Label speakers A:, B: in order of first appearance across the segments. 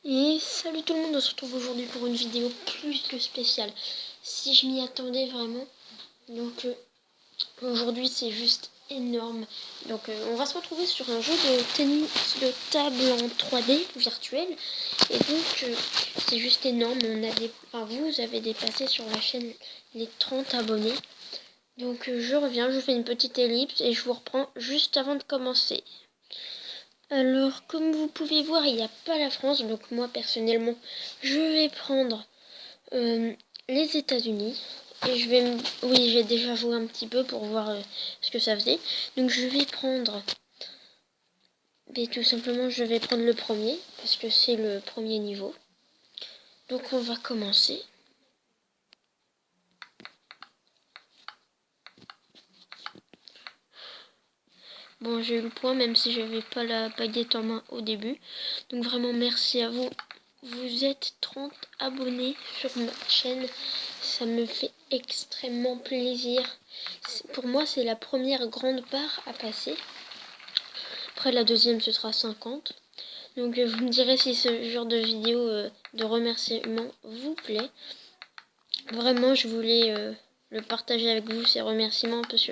A: Et salut tout le monde, on se retrouve aujourd'hui pour une vidéo plus que spéciale. Si je m'y attendais vraiment. Donc aujourd'hui c'est juste énorme. Donc on va se retrouver sur un jeu de tennis de table en 3D virtuel. Et donc c'est juste énorme. Vous avez dépassé sur la chaîne les 30 abonnés. Donc je reviens, je fais une petite ellipse et je vous reprends juste avant de commencer. Alors, comme vous pouvez voir, il n'y a pas la France. Donc moi, personnellement, je vais prendre les États-Unis. Et oui, j'ai déjà joué un petit peu pour voir ce que ça faisait. Donc je vais prendre... Mais tout simplement, je vais prendre le premier. Parce que c'est le premier niveau. Donc on va commencer. Bon, j'ai eu le point, même si j'avais pas la baguette en main au début. Donc vraiment, merci à vous. Vous êtes 30 abonnés sur ma chaîne. Ça me fait extrêmement plaisir. Pour moi, c'est la première grande part à passer. Après, la deuxième, ce sera 50. Donc, vous me direz si ce genre de vidéo de remerciement vous plaît. Vraiment, je voulais le partager avec vous, ces remerciements, parce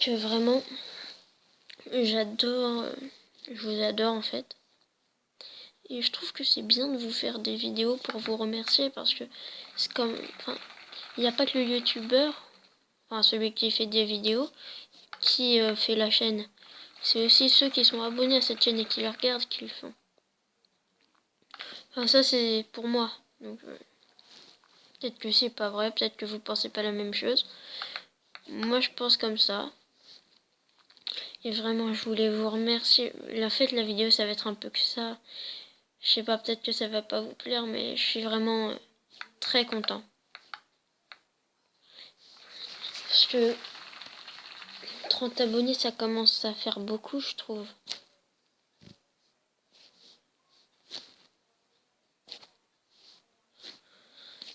A: que vraiment, j'adore, je vous adore en fait. Et je trouve que c'est bien de vous faire des vidéos pour vous remercier, parce que c'est comme, il n'y a pas que le youtubeur, celui qui fait des vidéos, qui fait la chaîne. C'est aussi ceux qui sont abonnés à cette chaîne et qui la regardent qui le font. Ça c'est pour moi. Donc peut-être que c'est pas vrai, peut-être que vous pensez pas la même chose. Moi je pense comme ça. Et vraiment je voulais vous remercier. En fait la vidéo ça va être un peu que ça. Je sais pas, peut-être que ça va pas vous plaire, mais je suis vraiment très content. Parce que 30 abonnés ça commence à faire beaucoup je trouve.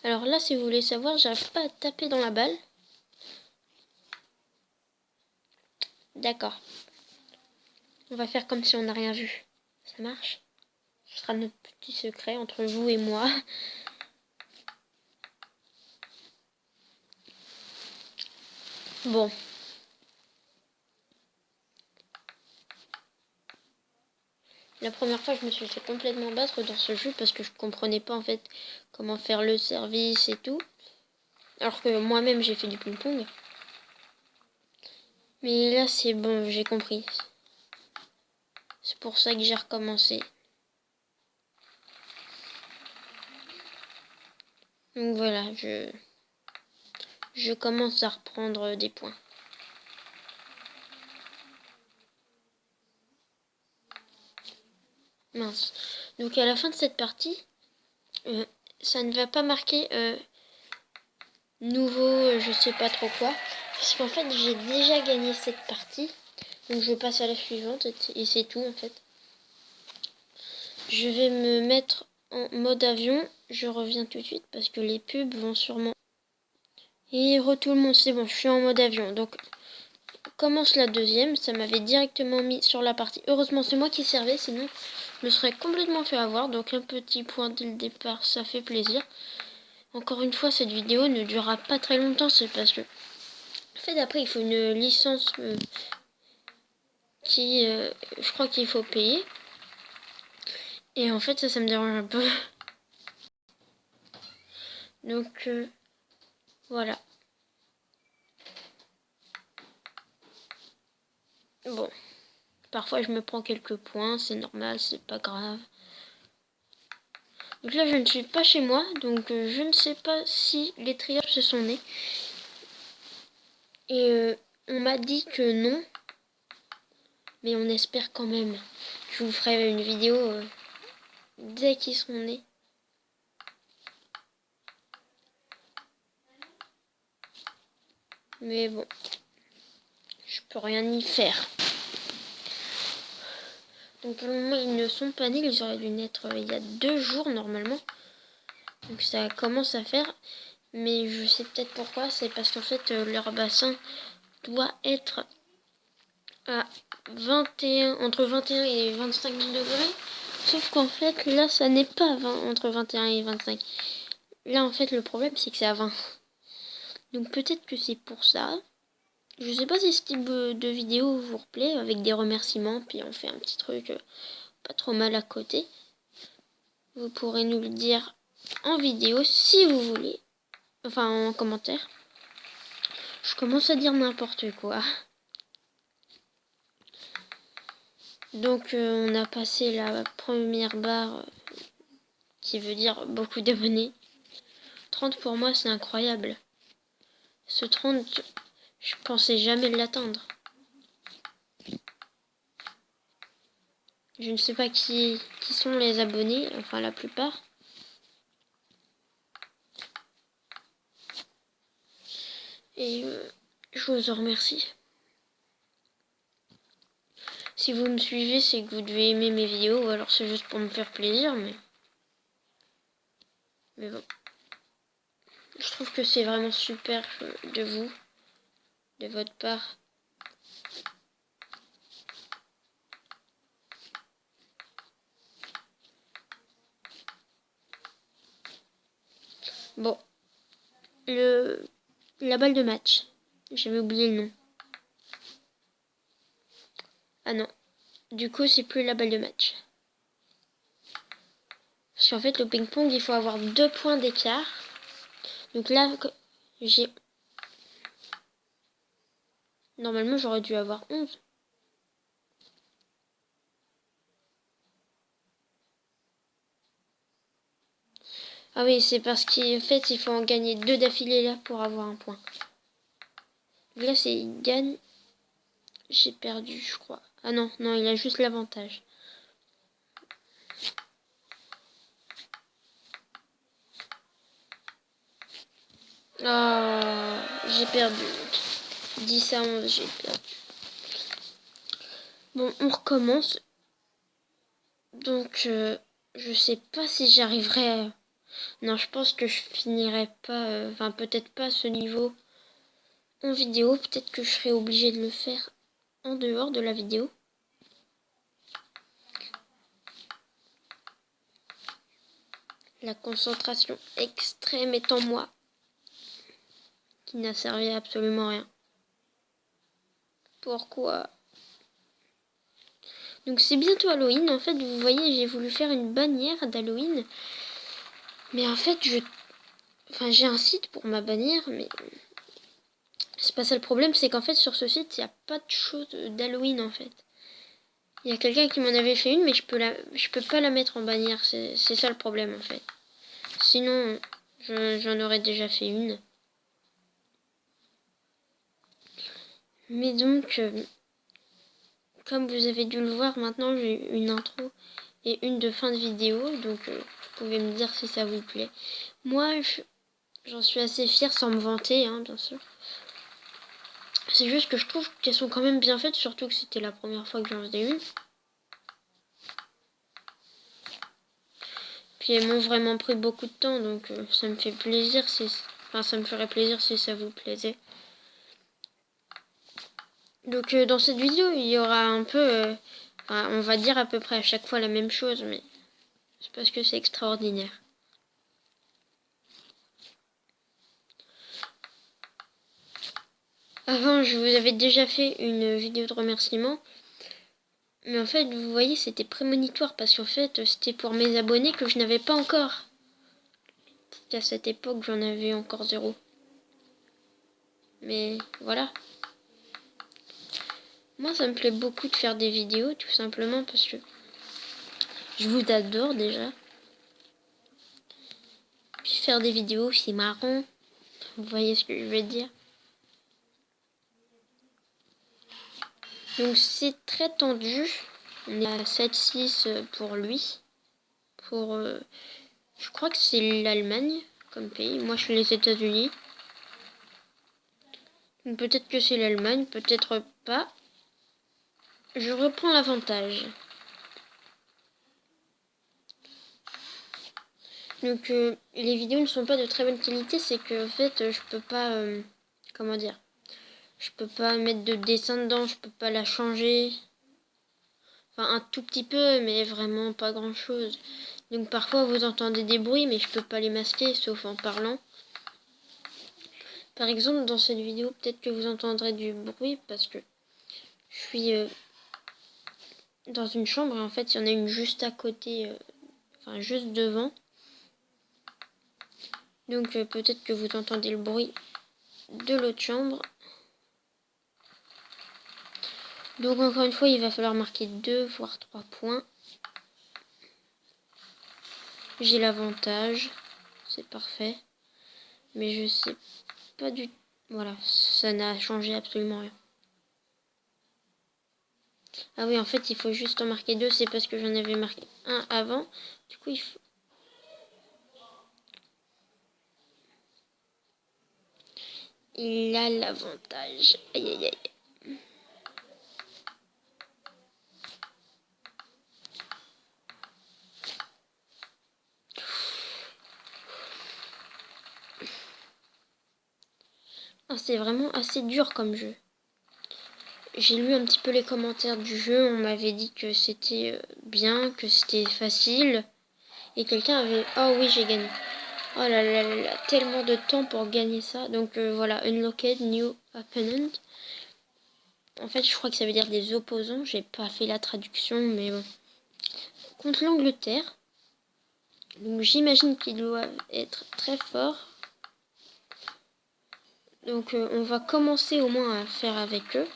A: Alors là si vous voulez savoir, j'arrive pas à taper dans la balle. D'accord. On va faire comme si on n'a rien vu. Ça marche? Ce sera notre petit secret entre vous et moi. Bon. La première fois, je me suis fait complètement battre dans ce jeu parce que je comprenais pas en fait comment faire le service et tout. Alors que moi-même, j'ai fait du ping-pong. Mais là, c'est bon, j'ai compris. C'est pour ça que j'ai recommencé. Donc voilà, je commence à reprendre des points. Mince. Donc à la fin de cette partie, ça ne va pas marquer nouveau, je sais pas trop quoi. Parce qu'en fait, j'ai déjà gagné cette partie. Donc je passe à la suivante et c'est tout en fait. Je vais me mettre en mode avion. Je reviens tout de suite parce que les pubs vont sûrement... Et tout le monde, c'est bon, je suis en mode avion. Donc commence la deuxième. Ça m'avait directement mis sur la partie. Heureusement, c'est moi qui servais, sinon je me serais complètement fait avoir. Donc un petit point dès le départ, ça fait plaisir. Encore une fois, cette vidéo ne durera pas très longtemps. C'est parce que... En fait, après, il faut une licence je crois qu'il faut payer. Et en fait, ça me dérange un peu. Donc, voilà. Bon. Parfois, je me prends quelques points. C'est normal, c'est pas grave. Donc là, je ne suis pas chez moi. Donc, je ne sais pas si les trieurs se sont nés. Et on m'a dit que non. Mais on espère quand même. Je vous ferai une vidéo dès qu'ils seront nés. Mais bon, je peux rien y faire. Donc pour le moment, ils ne sont pas nés. Ils auraient dû naître il y a 2 jours normalement. Donc ça commence à faire. Mais je sais peut-être pourquoi. C'est parce qu'en fait, leur bassin doit être à entre 21 et 25 degrés. Sauf qu'en fait, là, ça n'est pas 20, entre 21 et 25. Là, en fait, le problème, c'est que c'est à 20. Donc peut-être que c'est pour ça. Je sais pas si ce type de vidéo vous replaît, avec des remerciements, puis on fait un petit truc pas trop mal à côté. Vous pourrez nous le dire en vidéo si vous voulez. Enfin, en commentaire. Je commence à dire n'importe quoi. Donc on a passé la première barre qui veut dire beaucoup d'abonnés. 30 pour moi c'est incroyable. Ce 30, je pensais jamais l'atteindre. Je ne sais pas qui sont les abonnés, enfin la plupart. Et je vous en remercie. Si vous me suivez, c'est que vous devez aimer mes vidéos, ou alors c'est juste pour me faire plaisir, mais bon. Je trouve que c'est vraiment super de vous, de votre part. Bon, la balle de match. J'avais oublié le nom. Ah non, du coup c'est plus la balle de match. Parce qu'en fait le ping-pong il faut avoir 2 points d'écart. Donc là j'ai... Normalement j'aurais dû avoir 11. Ah oui, c'est parce qu'en fait il faut en gagner 2 d'affilée là pour avoir un point. Là c'est il gagne. J'ai perdu je crois. Ah non, non il a juste l'avantage. Ah, j'ai perdu. 10 à 11, j'ai perdu. Bon, on recommence. Donc, je sais pas si j'arriverai à... Non, je pense que je finirai pas... Enfin, peut-être pas ce niveau en vidéo. Peut-être que je serai obligée de le faire en dehors de la vidéo. La concentration extrême est en moi. Qui n'a servi à absolument rien. Pourquoi ? Donc c'est bientôt Halloween. En fait, vous voyez, j'ai voulu faire une bannière d'Halloween. Mais en fait, j'ai un site pour ma bannière, mais c'est pas ça le problème, c'est qu'en fait sur ce site, il n'y a pas de choses d'Halloween en fait. Il y a quelqu'un qui m'en avait fait une, mais je peux pas la mettre en bannière, c'est ça le problème en fait. Sinon, j'en aurais déjà fait une. Mais donc, comme vous avez dû le voir, maintenant j'ai une intro et une de fin de vidéo, donc vous pouvez me dire si ça vous plaît. Moi, j'en suis assez fière sans me vanter, hein, bien sûr. C'est juste que je trouve qu'elles sont quand même bien faites, surtout que c'était la première fois que j'en faisais une. Puis elles m'ont vraiment pris beaucoup de temps, donc ça me fait plaisir ça me ferait plaisir si ça vous plaisait. Donc dans cette vidéo, il y aura un peu, on va dire à peu près à chaque fois la même chose, mais c'est parce que c'est extraordinaire. Avant, je vous avais déjà fait une vidéo de remerciement. Mais en fait, vous voyez, c'était prémonitoire parce qu'en fait, c'était pour mes abonnés que je n'avais pas encore. À cette époque, j'en avais encore 0. Mais voilà. Moi, ça me plaît beaucoup de faire des vidéos, tout simplement parce que je vous adore déjà. Puis faire des vidéos, c'est marrant. Vous voyez ce que je veux dire. Donc c'est très tendu. On est à 7-6 pour lui. Je crois que c'est l'Allemagne comme pays. Moi, je suis les États-Unis. Peut-être que c'est l'Allemagne, peut-être pas. Je reprends l'avantage. Donc les vidéos ne sont pas de très bonne qualité, c'est que en fait je peux pas comment dire, je peux pas mettre de dessin dedans, je peux pas la changer. Enfin, un tout petit peu, mais vraiment pas grand-chose. Donc parfois vous entendez des bruits, mais je peux pas les masquer, sauf en parlant. Par exemple, dans cette vidéo, peut-être que vous entendrez du bruit, parce que je suis dans une chambre, et en fait, il y en a une juste à côté, enfin juste devant. Donc peut-être que vous entendez le bruit de l'autre chambre. Donc encore une fois, il va falloir marquer 2 voire 3 points. J'ai l'avantage, c'est parfait. Mais je sais pas du tout. Voilà, ça n'a changé absolument rien. Ah oui, en fait, il faut juste en marquer 2, c'est parce que j'en avais marqué un avant. Du coup, il a l'avantage. Aïe, aïe, aïe. Ah, c'est vraiment assez dur comme jeu. J'ai lu un petit peu les commentaires du jeu. On m'avait dit que c'était bien, que c'était facile. Et quelqu'un avait... Oh oui, j'ai gagné. Oh là là là là, tellement de temps pour gagner ça. Donc voilà, Unlocked New Opponent. En fait, je crois que ça veut dire des opposants. J'ai pas fait la traduction, mais bon. Contre l'Angleterre. Donc j'imagine qu'ils doivent être très forts. Donc on va commencer au moins à faire avec eux.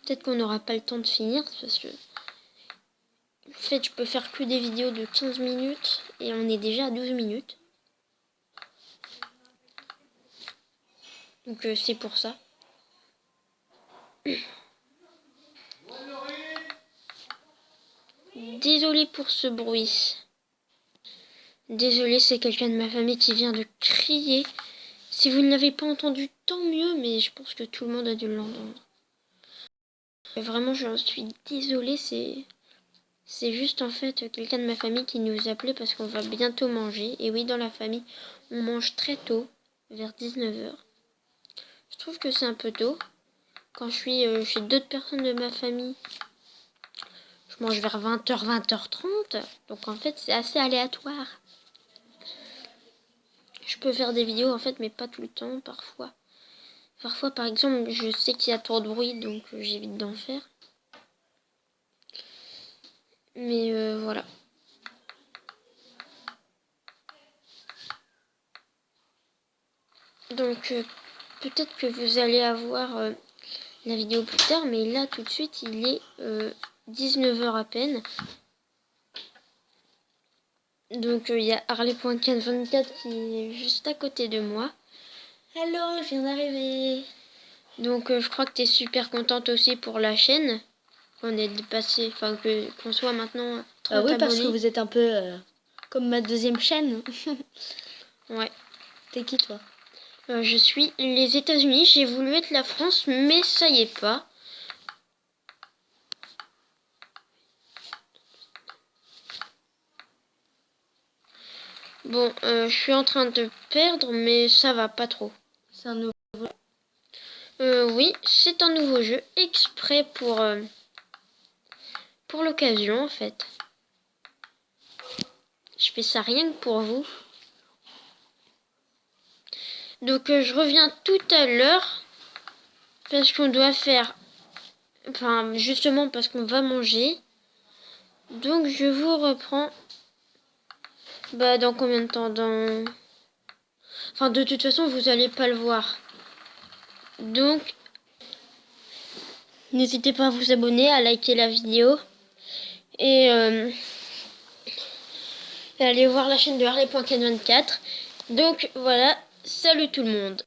A: Peut-être qu'on n'aura pas le temps de finir parce que en fait je peux faire que des vidéos de 15 minutes et on est déjà à 12 minutes. Donc c'est pour ça. Désolée pour ce bruit. Désolée, c'est quelqu'un de ma famille qui vient de crier. Si vous ne l'avez pas entendu, tant mieux, mais je pense que tout le monde a dû l'entendre. Vraiment, j'en suis désolée, c'est juste en fait quelqu'un de ma famille qui nous appelait parce qu'on va bientôt manger. Et oui, dans la famille, on mange très tôt, vers 19h. Je trouve que c'est un peu tôt. Quand je suis chez d'autres personnes de ma famille, je mange vers 20h, 20h30. Donc en fait, c'est assez aléatoire. Je peux faire des vidéos en fait, mais pas tout le temps, parfois. Parfois, par exemple, je sais qu'il y a trop de bruit, donc j'évite d'en faire. Mais voilà. Donc peut-être que vous allez avoir la vidéo plus tard, mais là tout de suite il est 19h à peine. Donc il y a Harley.424 qui est juste à côté de moi. Hello, je viens d'arriver. Donc je crois que tu es super contente aussi pour la chaîne. Qu'on ait dépassé, enfin qu'on soit maintenant 30
B: oui, parce que
A: abonnés.
B: vous êtes un peu comme ma deuxième chaîne.
A: Ouais.
B: T'es qui toi?
A: Je suis les États-Unis. J'ai voulu être la France, mais ça y est pas. Bon, je suis en train de perdre, mais ça va pas trop.
B: C'est un nouveau.
A: Oui, c'est un nouveau jeu exprès pour l'occasion en fait. Je fais ça rien que pour vous. Donc je reviens tout à l'heure parce qu'on doit faire, enfin justement parce qu'on va manger. Donc je vous reprends. Bah dans combien de temps? Enfin de toute façon vous allez pas le voir. Donc n'hésitez pas à vous abonner, à liker la vidéo et allez voir la chaîne de Harley.424. Donc voilà, salut tout le monde.